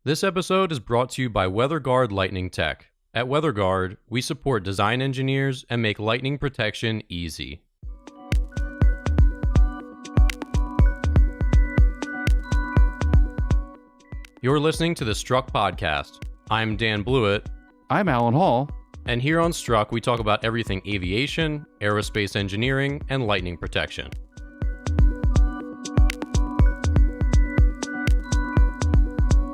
This episode is brought to you by WeatherGuard Lightning Tech. At WeatherGuard, we support design engineers and make lightning protection easy. You're listening to the Struck Podcast. I'm Dan Blewett. I'm Alan Hall. And here on Struck, we talk about everything aviation, aerospace engineering, and lightning protection.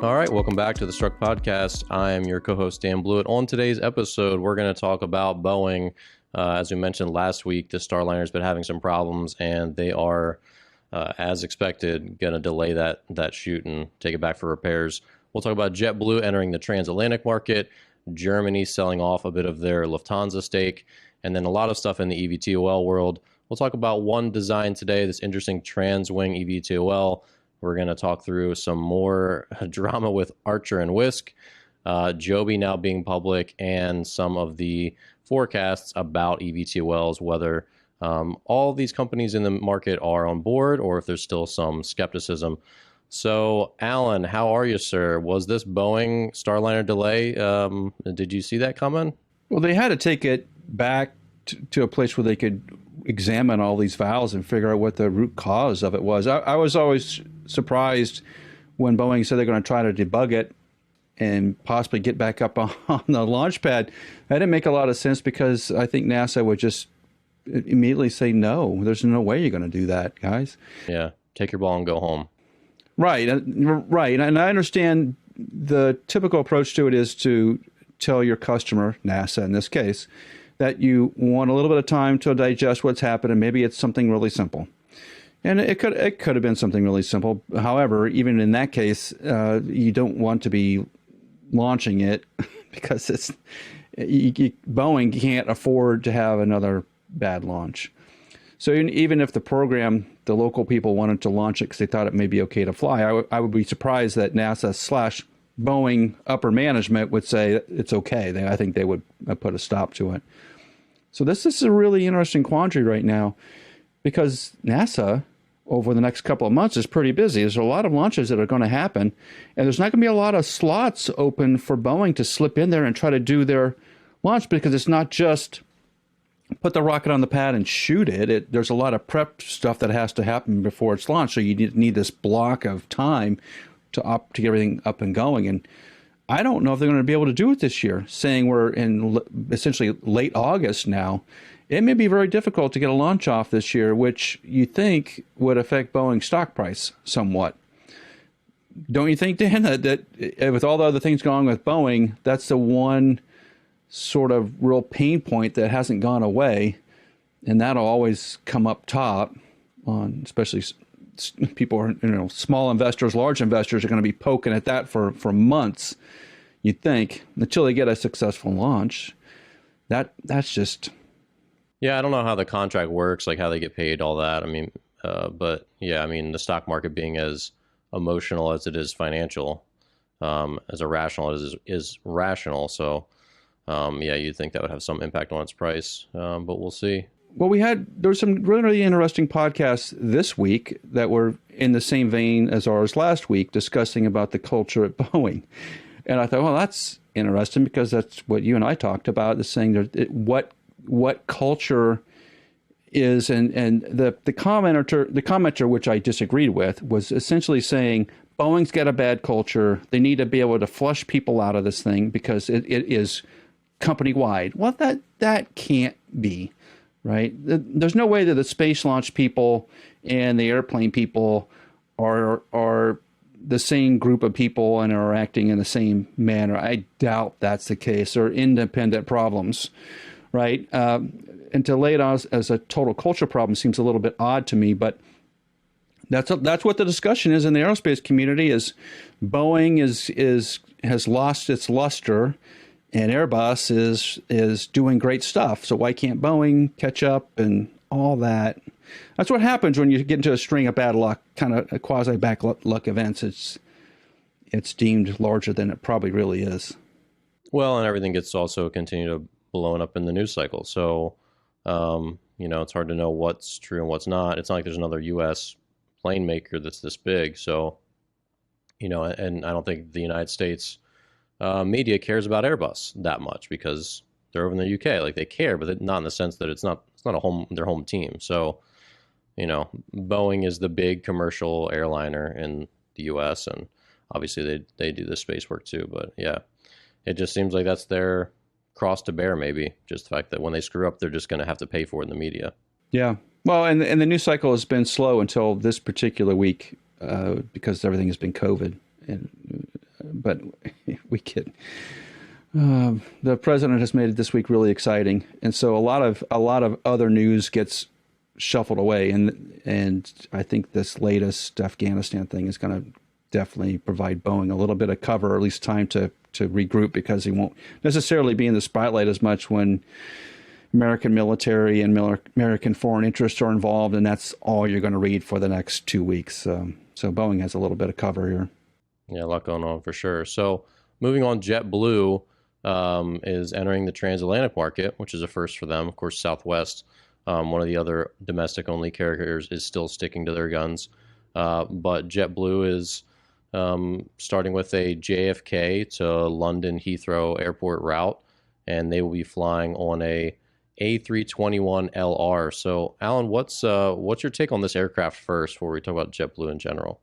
All right, welcome back to the Struck Podcast. I am your co-host, Dan Blewett. On today's episode, we're going to talk about Boeing. As we mentioned last week, the Starliner's been having some problems, and they are, as expected, going to delay that shoot and take it back for repairs. We'll talk about JetBlue entering the transatlantic market, Germany selling off a bit of their Lufthansa stake, and then a lot of stuff in the EVTOL world. We'll talk about one design today, this interesting transwing EVTOL. We're going to talk through some more drama with Archer and Wisk, Joby now being public, and some of the forecasts about EVTOLs, whether all these companies in the market are on board or if there's still some skepticism. So, Alan, how are you, sir? Was this Boeing Starliner delay? Did you see that coming? Well, they had to take it back to a place where they could examine all these valves and figure out what the root cause of it was. I was always surprised when Boeing said they're going to try to debug it and possibly get back up on the launch pad. That didn't make a lot of sense because I think NASA would just immediately say, no, there's no way you're going to do that, guys. Yeah, take your ball and go home. Right. And I understand the typical approach to it is to tell your customer, NASA in this case, that you want a little bit of time to digest what's happened, and maybe it's something really simple. And it could have been something really simple. However, even in that case, you don't want to be launching it because Boeing can't afford to have another bad launch. So even if the local people wanted to launch it because they thought it may be okay to fly, I would be surprised that NASA / Boeing upper management would say it's okay. I think they would put a stop to it. So this is a really interesting quandary right now because NASA, over the next couple of months, is pretty busy. There's a lot of launches that are going to happen, and there's not going to be a lot of slots open for Boeing to slip in there and try to do their launch because it's not just put the rocket on the pad and shoot it. There's a lot of prep stuff that has to happen before it's launched, so you need this block of time to get everything up and going. And I don't know if they're going to be able to do it this year, saying we're in essentially late August now. It may be very difficult to get a launch off this year, which you think would affect Boeing's stock price somewhat. Don't you think, Dan, that with all the other things going on with Boeing, that's the one sort of real pain point that hasn't gone away, and that'll always come up top on, especially people are, small investors, large investors are going to be poking at that for months, you'd think, until they get a successful launch. That's just... Yeah, I don't know how the contract works, like how they get paid, all that. I mean, but yeah, I mean, the stock market being as emotional as it is financial, as irrational as it is rational. So, yeah, you'd think that would have some impact on its price, but we'll see. Well, there were some really interesting podcasts this week that were in the same vein as ours last week, discussing about the culture at Boeing. And I thought, well, that's interesting because that's what you and I talked about, is saying what culture is, and the commenter, which I disagreed with, was essentially saying Boeing's got a bad culture. They need to be able to flush people out of this thing because it is company-wide. Well, that can't be. Right? There's no way that the space launch people and the airplane people are the same group of people and are acting in the same manner. I doubt that's the case. They're independent problems, right? And to lay it on as a total culture problem seems a little bit odd to me, but that's what the discussion is in the aerospace community. Is Boeing has lost its luster, and Airbus is doing great stuff. So why can't Boeing catch up and all that? That's what happens when you get into a string of bad luck, kind of quasi-bad luck events. It's deemed larger than it probably really is. Well, and everything gets also continue to blowing up in the news cycle. So, it's hard to know what's true and what's not. It's not like there's another U.S. plane maker that's this big. So and I don't think the United States media cares about Airbus that much because they're over in the UK. Like they care, but not in the sense that it's not their home team. So, Boeing is the big commercial airliner in the US, and obviously they do the space work too. But yeah, it just seems like that's their cross to bear, maybe. Just the fact that when they screw up, they're just going to have to pay for it in the media. Yeah. Well, and the news cycle has been slow until this particular week because everything has been COVID. But we kid. The president has made it this week really exciting, and so a lot of other news gets shuffled away, and I think this latest Afghanistan thing is going to definitely provide Boeing a little bit of cover, or at least time to regroup, because he won't necessarily be in the spotlight as much when American military and American foreign interests are involved, and that's all you're going to read for the next 2 weeks. So Boeing has a little bit of cover here. Yeah, a lot going on for sure. So moving on, JetBlue is entering the transatlantic market, which is a first for them. Of course, Southwest, one of the other domestic-only carriers, is still sticking to their guns. But JetBlue is starting with a JFK to London Heathrow airport route, and they will be flying on a A321LR. So, Alan, what's your take on this aircraft first before we talk about JetBlue in general?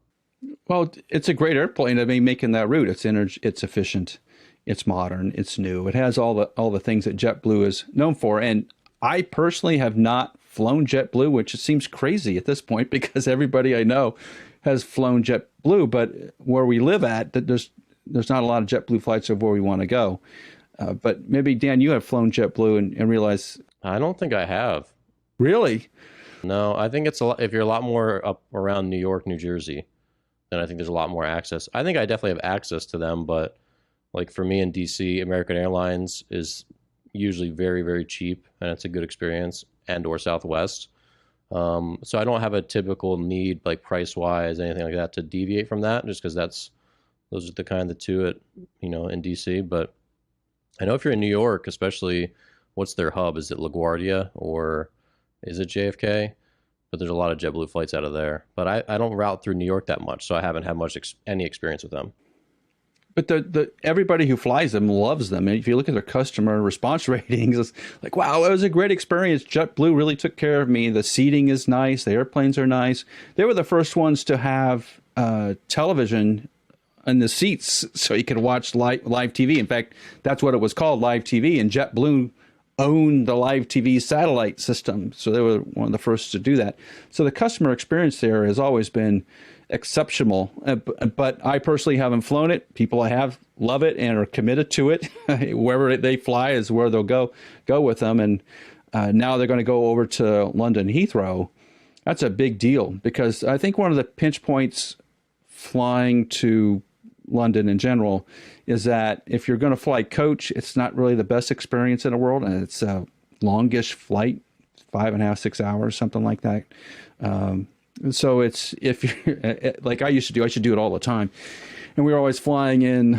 Well, it's a great airplane. I mean, making that route, it's efficient, it's modern, it's new. It has all the things that JetBlue is known for. And I personally have not flown JetBlue, which seems crazy at this point because everybody I know has flown JetBlue. But where we live at, there's not a lot of JetBlue flights of where we want to go. But maybe, Dan, you have flown JetBlue and realize. I don't think I have. Really? No, I think it's a lot. If you're a lot more up around New York, New Jersey, then I think there's a lot more access. I think I definitely have access to them, but like for me in DC, American Airlines is usually very, very cheap, and it's a good experience, and or Southwest. So I don't have a typical need, like price-wise, anything like that, to deviate from that, just because those are the kind of the two in DC. But I know if you're in New York, especially, what's their hub? Is it LaGuardia or is it JFK? But there's a lot of JetBlue flights out of there. But I don't route through New York that much, so I haven't had any experience with them. But everybody who flies them loves them. And if you look at their customer response ratings, it's like, wow, it was a great experience. JetBlue really took care of me. The seating is nice. The airplanes are nice. They were the first ones to have television in the seats so you could watch live TV. In fact, that's what it was called, live TV. And JetBlue owned the live TV satellite system. So they were one of the first to do that. So the customer experience there has always been exceptional. But I personally haven't flown it. People I have love it and are committed to it. Wherever they fly is where they'll go with them. And now they're going to go over to London Heathrow. That's a big deal because I think one of the pinch points flying to London in general is that if you're going to fly coach, it's not really the best experience in the world, and it's a longish flight, 5.5, 6 hours, something like that. So it's, if you're like I used to do, I should do it all the time, and we were always flying in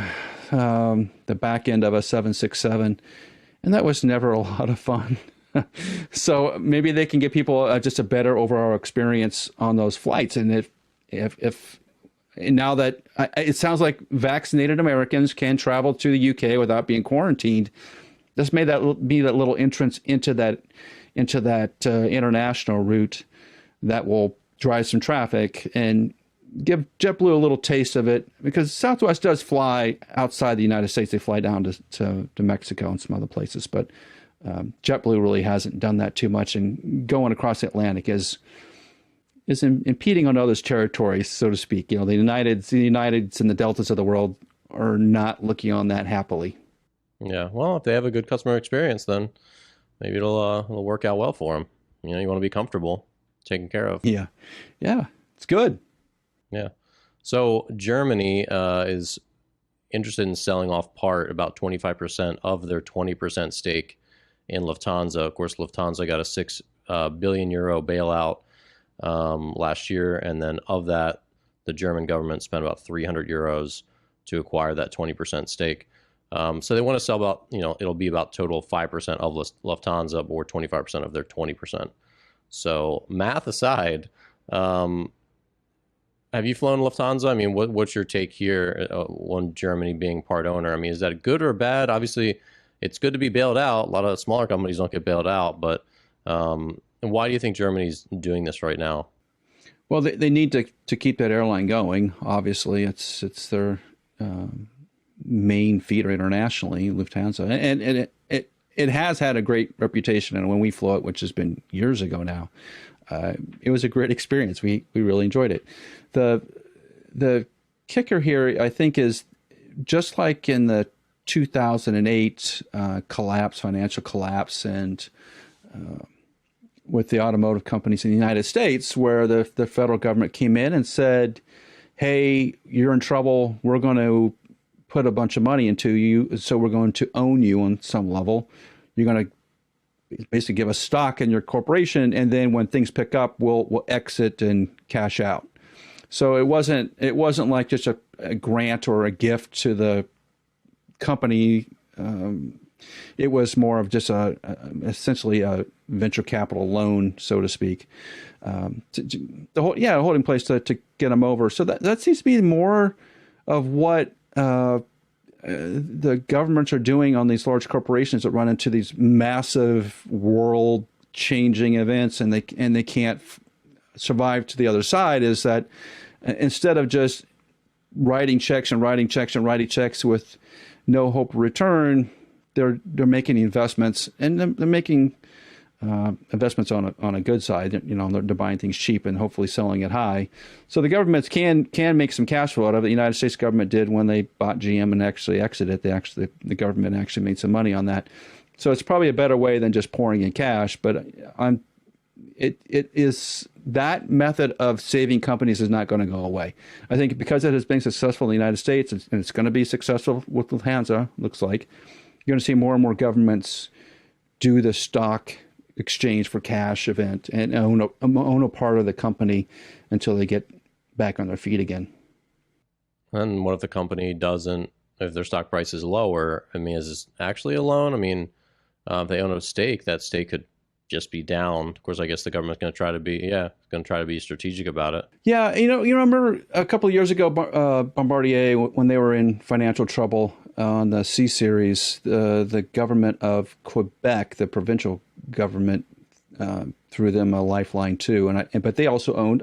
the back end of a 767, and that was never a lot of fun. So maybe they can give people just a better overall experience on those flights, and if and now that it sounds like vaccinated Americans can travel to the UK without being quarantined, this may be that little entrance into that international route that will drive some traffic and give JetBlue a little taste of it, because Southwest does fly outside the United States. They fly down to Mexico and some other places, but JetBlue really hasn't done that too much, and going across the Atlantic is impeding on others' territories, so to speak. The Uniteds and the Deltas of the world are not looking on that happily. Yeah, well, if they have a good customer experience, then maybe it'll work out well for them. You want to be comfortable, taken care of. Yeah, it's good. Yeah. So Germany is interested in selling off about 25% of their 20% stake in Lufthansa. Of course, Lufthansa got a €6 billion bailout last year, and then of that, the German government spent about €300 to acquire that 20% stake. So they want to sell about, it'll be about total 5% of Lufthansa or 25% of their 20%. So math aside, Have you flown Lufthansa? I mean, what's your take here on Germany being part owner? I mean, is that good or bad? Obviously, it's good to be bailed out. A lot of smaller companies don't get bailed out, but why do you think Germany's doing this right now? Well, they need to keep that airline going. Obviously, it's their main feeder internationally, Lufthansa, and it has had a great reputation. And when we flew it, which has been years ago now, it was a great experience. We really enjoyed it. The kicker here, I think, is just like in the 2008 financial collapse, and with the automotive companies in the United States, where the federal government came in and said, hey, you're in trouble. We're going to put a bunch of money into you, so we're going to own you on some level. You're going to basically give us stock in your corporation, and then when things pick up, we'll exit and cash out. So it wasn't like just a grant or a gift to the company. It was more of just essentially a venture capital loan, so to speak. A holding place to get them over. So that seems to be more of what the governments are doing on these large corporations that run into these massive world-changing events, and they can't survive to the other side. Is that instead of just writing checks with no hope of return, they're making investments, and they're making investments on a good side. You know, they're buying things cheap and hopefully selling it high. So the governments can make some cash flow out of it. The United States government did when they bought GM and actually exited. The government actually made some money on that. So it's probably a better way than just pouring in cash. But it is that method of saving companies is not going to go away. I think because it has been successful in the United States, and it's going to be successful with Lufthansa, looks like, you're going to see more and more governments do the stock exchange for cash event and own a part of the company until they get back on their feet again. And what if the company doesn't, if their stock price is lower? I mean, is this actually a loan? I mean, if they own a stake, that stake could just be down. Of course, I guess the government's going to try to be strategic about it. Yeah, you remember a couple of years ago, Bombardier, when they were in financial trouble on the C series, the government of Quebec, the provincial government, threw them a lifeline too. But they also owned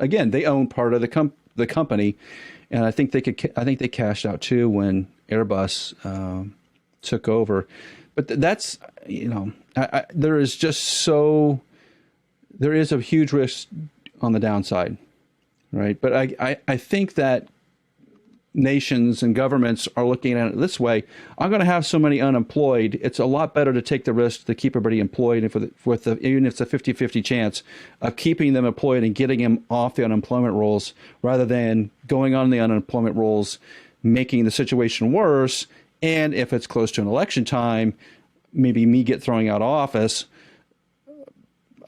part of the company, and I think they cashed out too when Airbus took over. But that's, there is a huge risk on the downside, right? But I think that nations and governments are looking at it this way. I'm going to have so many unemployed. It's a lot better to take the risk to keep everybody employed, and even if it's a 50-50 chance of keeping them employed and getting them off the unemployment rolls, rather than going on the unemployment rolls, making the situation worse. And if it's close to an election time, maybe me get throwing out of office,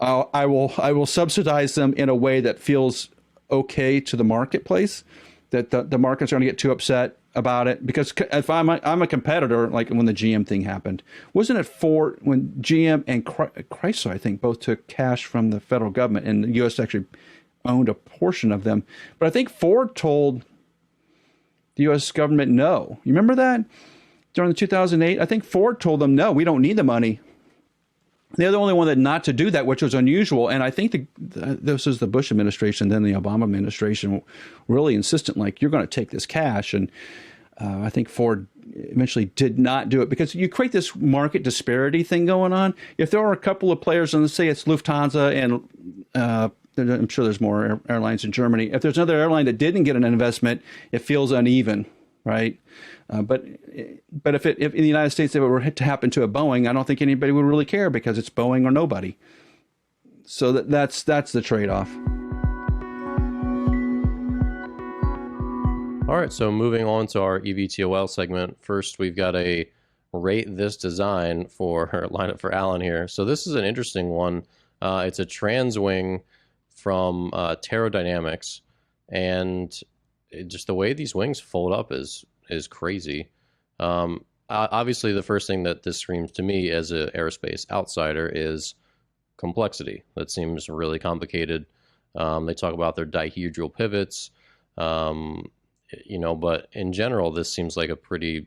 I will subsidize them in a way that feels okay to the marketplace, that the markets are going to get too upset about it. Because if I'm a competitor, like when the GM thing happened, wasn't it when GM and Chrysler, I think, both took cash from the federal government, and the U.S. actually owned a portion of them. But I think Ford told the U.S. government no. You remember that? During the 2008, I think Ford told them, no, we don't need the money. They're the only one that not to do that, which was unusual. And I think this is the Bush administration, then the Obama administration, really insistent, like, you're going to take this cash. And I think Ford eventually did not do it, because you create this market disparity thing going on. If there are a couple of players, and let's say it's Lufthansa, and I'm sure there's more airlines in Germany. If there's another airline that didn't get an investment, it feels uneven, right? But if in the United States, if it were to happen to a Boeing, I don't think anybody would really care, because it's Boeing or nobody. So that's the trade-off. All right, so moving on to our EVTOL segment. First, we've got a rate this design for lineup for Alan here. So this is an interesting one. It's a transwing from Dynamics, and just the way these wings fold up is crazy. Obviously, the first thing that this screams to me as an aerospace outsider is complexity. That seems really complicated. They talk about their dihedral pivots. Um, but in general, this seems like a pretty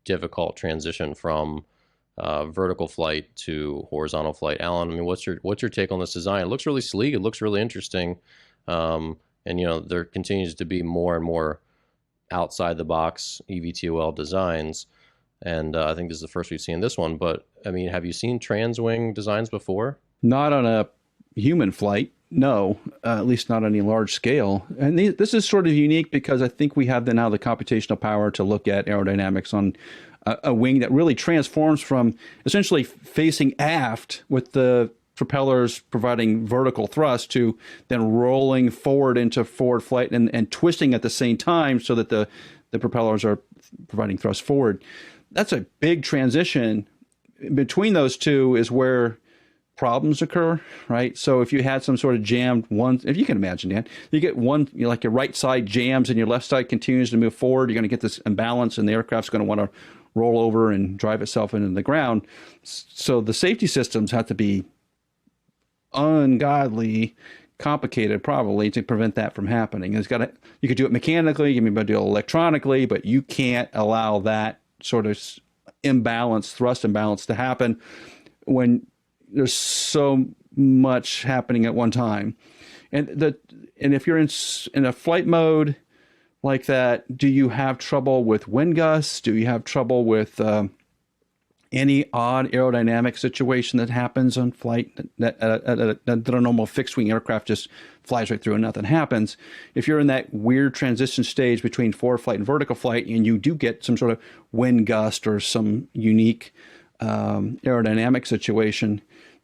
difficult transition from vertical flight to horizontal flight. Alan, I mean, what's your take on this design? It looks really sleek. It looks really interesting. And there continues to be more and more outside the box EVTOL designs. And I think this is the first we've seen this one. But I mean, have you seen transwing designs before? Not on a human flight, no, at least not on any large scale. And this is sort of unique because I think we have now the computational power to look at aerodynamics on a wing that really transforms from essentially facing aft with the propellers providing vertical thrust to then rolling forward into forward flight and twisting at the same time so that the propellers are providing thrust forward. That's a big transition. Between those two is where problems occur, right? So if you had some sort of jammed one, if you can imagine, Dan, you get one, like your right side jams and your left side continues to move forward, you're going to get this imbalance and the aircraft's going to want to roll over and drive itself into the ground. So the safety systems have to be ungodly complicated probably to prevent that from happening. You could do it mechanically, you can do it electronically, but you can't allow that sort of thrust imbalance to happen when there's so much happening at one time. And if you're in a flight mode like that, do you have trouble with wind gusts? Do you have trouble with any odd aerodynamic situation that happens on flight that a normal fixed-wing aircraft just flies right through and nothing happens? If you're in that weird transition stage between forward flight and vertical flight, and you do get some sort of wind gust or some unique aerodynamic situation,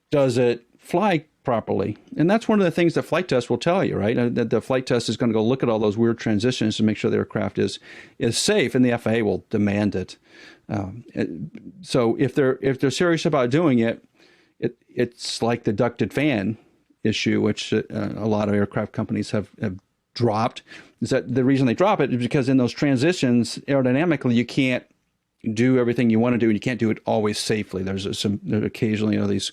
does it fly properly? And that's one of the things that flight test will tell you, right? That the flight test is going to go look at all those weird transitions to make sure the aircraft is safe, and the FAA will demand it. So if they're serious about doing it, it's like the ducted fan issue, which a lot of aircraft companies have dropped. Is that the reason they drop it is because in those transitions, aerodynamically, you can't do everything you want to do, and you can't do it always safely. There's occasionally these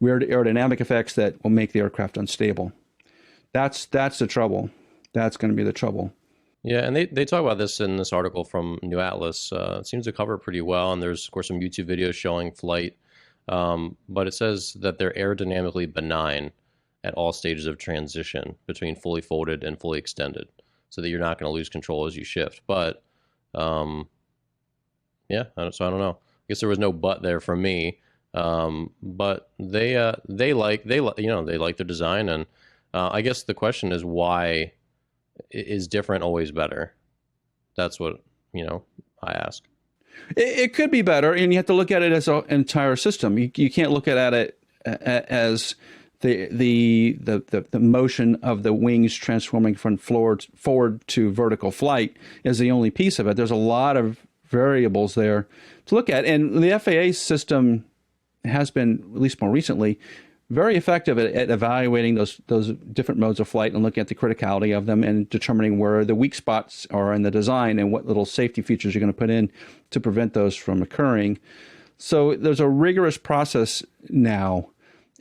weird aerodynamic effects that will make the aircraft unstable. That's the trouble. That's going to be the trouble. Yeah, and they talk about this in this article from New Atlas. It seems to cover it pretty well, and there's, of course, some YouTube videos showing flight. But it says that they're aerodynamically benign at all stages of transition between fully folded and fully extended, so that you're not going to lose control as you shift. But, so I don't know. I guess there was no but there from me. But they like their design, and I guess the question is, why is different always better? That's what I ask. It could be better, and you have to look at it as an entire system. You can't look at it as the motion of the wings transforming from forward to vertical flight as the only piece of it. There's a lot of variables there to look at, and the FAA system has been, at least more recently, very effective at evaluating those different modes of flight and looking at the criticality of them and determining where the weak spots are in the design and what little safety features you're going to put in to prevent those from occurring. So there's a rigorous process now,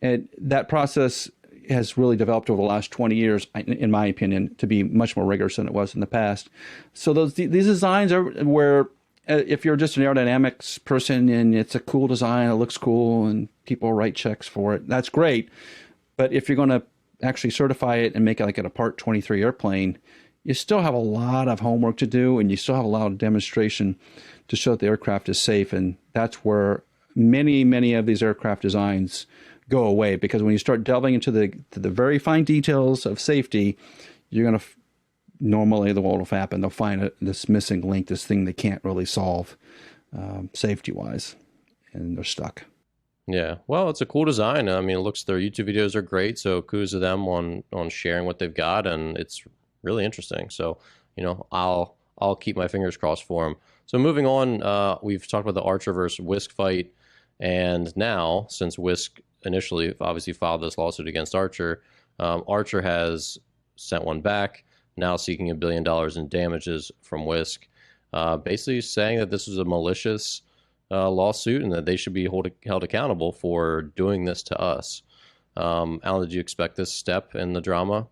and that process has really developed over the last 20 years, in my opinion, to be much more rigorous than it was in the past. So these designs are where, if you're just an aerodynamics person and it's a cool design, it looks cool, and people write checks for it, that's great. But if you're going to actually certify it and make it like a Part 23 airplane, you still have a lot of homework to do, and you still have a lot of demonstration to show that the aircraft is safe. And that's where many of these aircraft designs go away, because when you start delving into the very fine details of safety, you're going to normally the world will happen. They'll find this missing link, this thing they can't really solve safety-wise, and they're stuck. Yeah, well, it's a cool design. I mean, their YouTube videos are great, so kudos to them on sharing what they've got, and it's really interesting. So, I'll keep my fingers crossed for them. So moving on, we've talked about the Archer versus Wisk fight, and now, since Wisk initially obviously filed this lawsuit against Archer, Archer has sent one back, now seeking $1 billion in damages from Wisk, basically saying that this was a malicious lawsuit and that they should be held accountable for doing this to us. Alan, did you expect this step in the drama?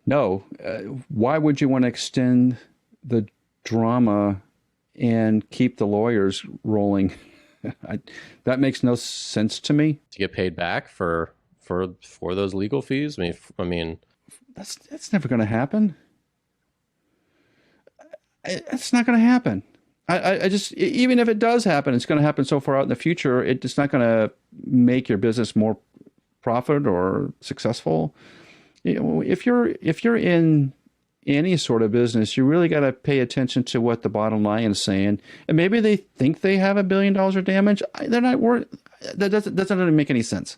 No. Why would you want to extend the drama and keep the lawyers rolling? That makes no sense to me. To get paid back for those legal fees? I mean, That's never going to happen. It's not going to happen. I just, even if it does happen, it's going to happen so far out in the future. It's not going to make your business more profit or successful. You know, if you're in any sort of business, you really got to pay attention to what the bottom line is saying. And maybe they think they have $1 billion of damage. They're not worth. That doesn't really make any sense.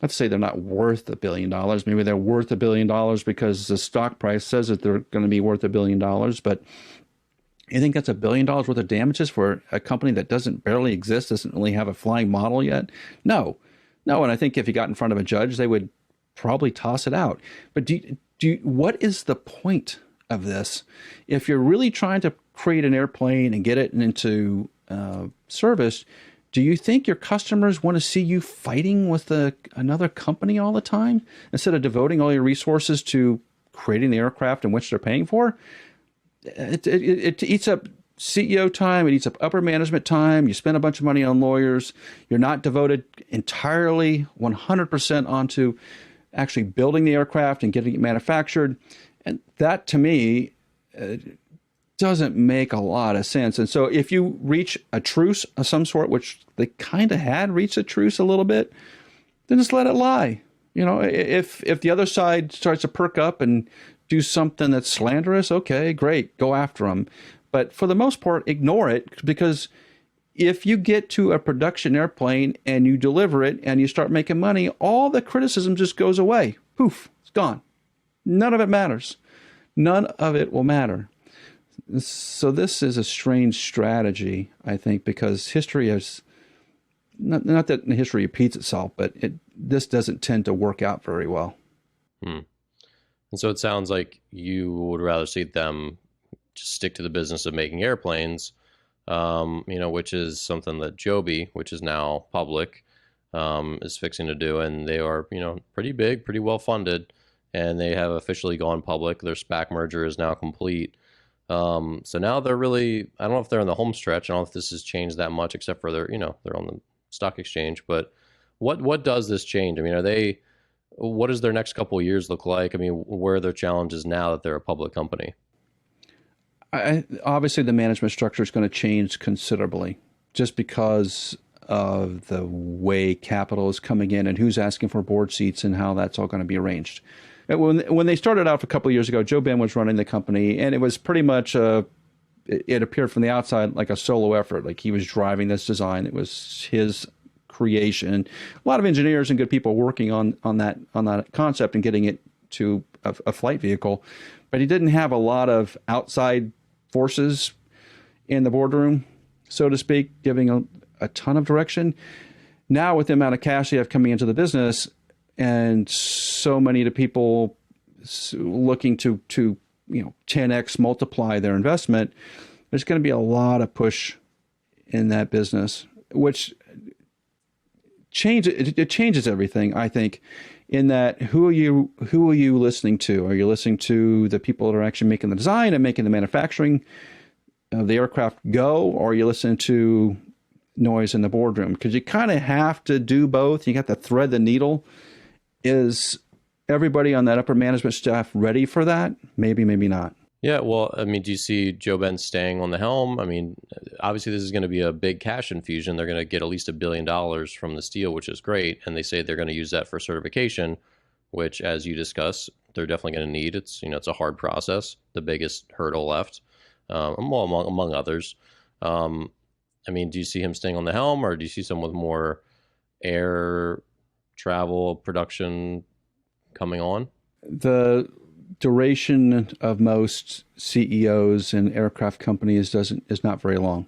Let's say they're not worth $1 billion. Maybe they're worth $1 billion because the stock price says that they're going to be worth $1 billion. But you think that's $1 billion worth of damages for a company that barely exist, doesn't really have a flying model yet? No. And I think if you got in front of a judge, they would probably toss it out. But what is the point of this? If you're really trying to create an airplane and get it into service, do you think your customers want to see you fighting with another company all the time instead of devoting all your resources to creating the aircraft in which they're paying for? It eats up CEO time. It eats up upper management time. You spend a bunch of money on lawyers. You're not devoted entirely 100% onto actually building the aircraft and getting it manufactured. And that, to me, doesn't make a lot of sense. And so if you reach a truce of some sort, which they kind of had reached a truce a little bit, then just let it lie. You know, if the other side starts to perk up and do something that's slanderous, okay, great, go after them. But for the most part, ignore it, because if you get to a production airplane and you deliver it and you start making money, all the criticism just goes away. Poof, it's gone. None of it matters. None of it will matter. So this is a strange strategy, I think, because history has, not that history repeats itself, but this doesn't tend to work out very well. And so it sounds like you would rather see them just stick to the business of making airplanes, which is something that Joby, which is now public, is fixing to do. And they are, pretty big, pretty well funded, and they have officially gone public. Their SPAC merger is now complete. So now they're really, I don't know if they're in the home stretch. I don't know if this has changed that much, except for they're on the stock exchange. But what does this change? I mean, what does their next couple of years look like? I mean, where are their challenges now that they're a public company? Obviously, the management structure is going to change considerably just because of the way capital is coming in and who's asking for board seats and how that's all going to be arranged. When they started out a couple of years ago, Joe Ben was running the company, and it was pretty much it appeared from the outside like a solo effort. Like he was driving this design. It was his creation. A lot of engineers and good people working on that concept and getting it to a flight vehicle, but he didn't have a lot of outside forces in the boardroom, so to speak, giving a ton of direction. Now, with the amount of cash you have coming into the business, and so many of the people looking to 10x multiply their investment, there's going to be a lot of push in that business, which changes everything, I think, in that who are you listening to? Are you listening to the people that are actually making the design and making the manufacturing of the aircraft go, or are you listening to noise in the boardroom? Because you kind of have to do both. You got to thread the needle. Is everybody on that upper management staff ready for that? Maybe, maybe not. Yeah, well, I mean, do you see Joe Ben staying on the helm? I mean, obviously this is going to be a big cash infusion. They're going to get at least $1 billion from this deal, which is great. And they say they're going to use that for certification, which, as you discuss, they're definitely going to need. It's it's a hard process, the biggest hurdle left, among others. I mean, do you see him staying on the helm, or do you see someone with more air travel production coming on? The duration of most CEOs and aircraft companies is not very long.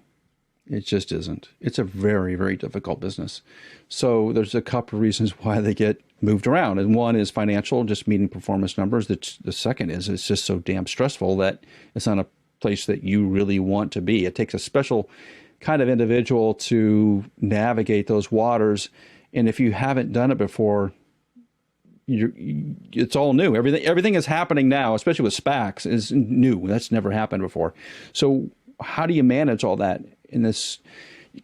It just isn't. It's a very, very difficult business. So there's a couple of reasons why they get moved around. And one is financial, just meeting performance numbers. The second is it's just so damn stressful that it's not a place that you really want to be. It takes a special kind of individual to navigate those waters. And if you haven't done it before, it's all new. Everything is happening now, especially with SPACs, is new. That's never happened before. So how do you manage all that in this?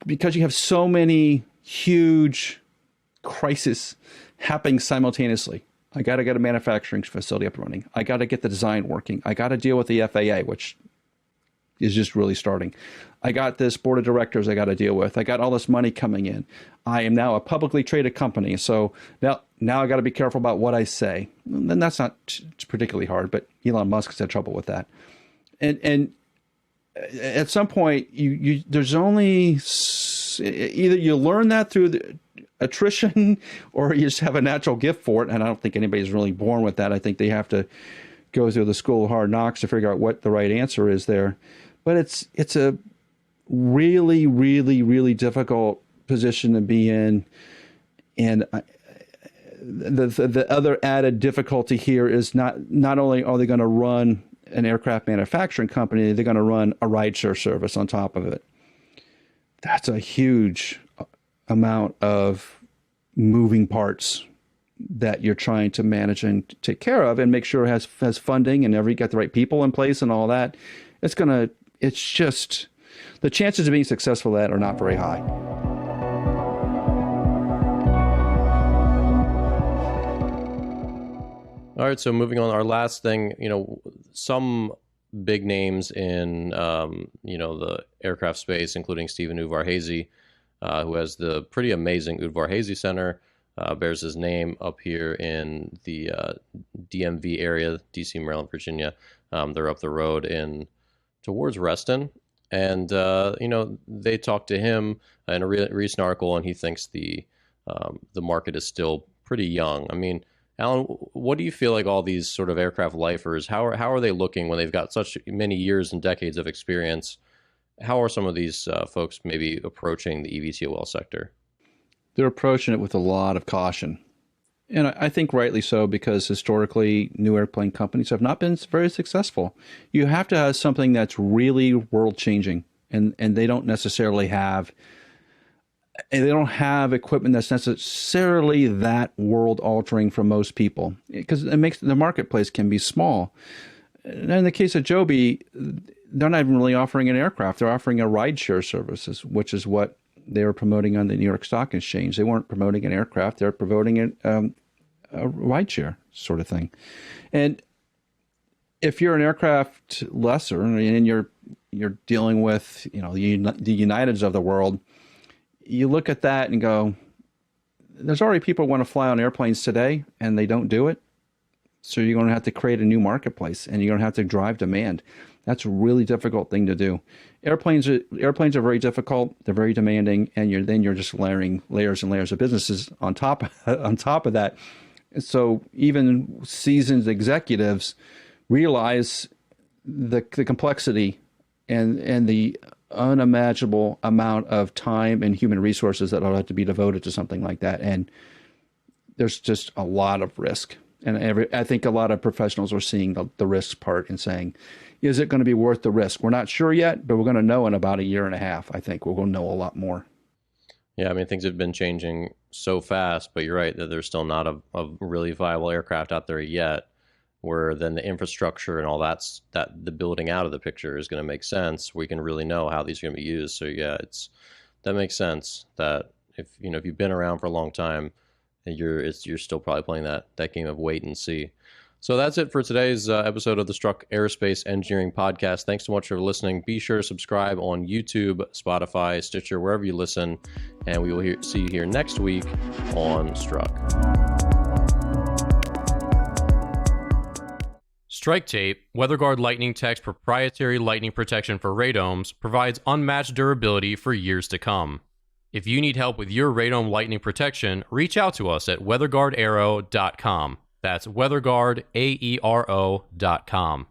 Because you have so many huge crises happening simultaneously. I got to get a manufacturing facility up and running. I got to get the design working. I got to deal with the FAA, which is just really starting. I got this board of directors I got to deal with. I got all this money coming in. I am now a publicly traded company. So now I got to be careful about what I say. And then that's not particularly hard, but Elon Musk's had trouble with that. And at some point, there's only either you learn that through the attrition or you just have a natural gift for it. And I don't think anybody's really born with that. I think they have to go through the school of hard knocks to figure out what the right answer is there. But it's a really, really, really difficult position to be in. And the other added difficulty here is not only are they going to run an aircraft manufacturing company, they're going to run a rideshare service on top of it. That's a huge amount of moving parts that you're trying to manage and take care of and make sure it has funding and got the right people in place and all that. It's just the chances of being successful at that are not very high. All right, so moving on, our last thing, some big names in, the aircraft space, including Stephen Udvar-Hazy, who has the pretty amazing Udvar-Hazy Center, bears his name up here in the DMV area, DC, Maryland, Virginia. They're up the road towards Reston. And, they talked to him in a recent article, and he thinks the market is still pretty young. I mean, Alan, what do you feel like all these sort of aircraft lifers, how are they looking when they've got such many years and decades of experience? How are some of these folks maybe approaching the EVTOL sector? They're approaching it with a lot of caution. And I think rightly so, because historically, new airplane companies have not been very successful. You have to have something that's really world-changing, and they don't necessarily have equipment that's necessarily that world-altering for most people, because it makes the marketplace can be small. And in the case of Joby, they're not even really offering an aircraft. They're offering a rideshare services, which is what they were promoting on the New York Stock Exchange. They weren't promoting an aircraft. They're promoting a rideshare sort of thing. And if you're an aircraft lessor and you're dealing with the Uniteds of the world, you look at that and go, there's already people who want to fly on airplanes today and they don't do it. So you're going to have to create a new marketplace and you're going to have to drive demand. That's a really difficult thing to do. Airplanes are very difficult. They're very demanding, and you're just layering layers and layers of businesses on top of that. So even seasoned executives realize the complexity and the unimaginable amount of time and human resources that will have to be devoted to something like that. And there's just a lot of risk. And I think a lot of professionals are seeing the risk part and saying, is it going to be worth the risk? We're not sure yet, but we're going to know in about a year and a half. I think we're going to know a lot more. Yeah, I mean, things have been changing so fast, but you're right that there's still not a really viable aircraft out there yet, where then the infrastructure and all that the building out of the picture is going to make sense. We can really know how these are going to be used. So yeah, that makes sense that if you've been around for a long time, you're still probably playing that game of wait and see. So that's it for today's episode of the Struck Aerospace Engineering Podcast. Thanks so much for listening. Be sure to subscribe on YouTube, Spotify, Stitcher, wherever you listen, and we will see you here next week on Struck. Strike Tape, WeatherGuard Lightning Tech's proprietary lightning protection for radomes, provides unmatched durability for years to come. If you need help with your radome lightning protection, reach out to us at weatherguardaero.com. That's weatherguardaero.com.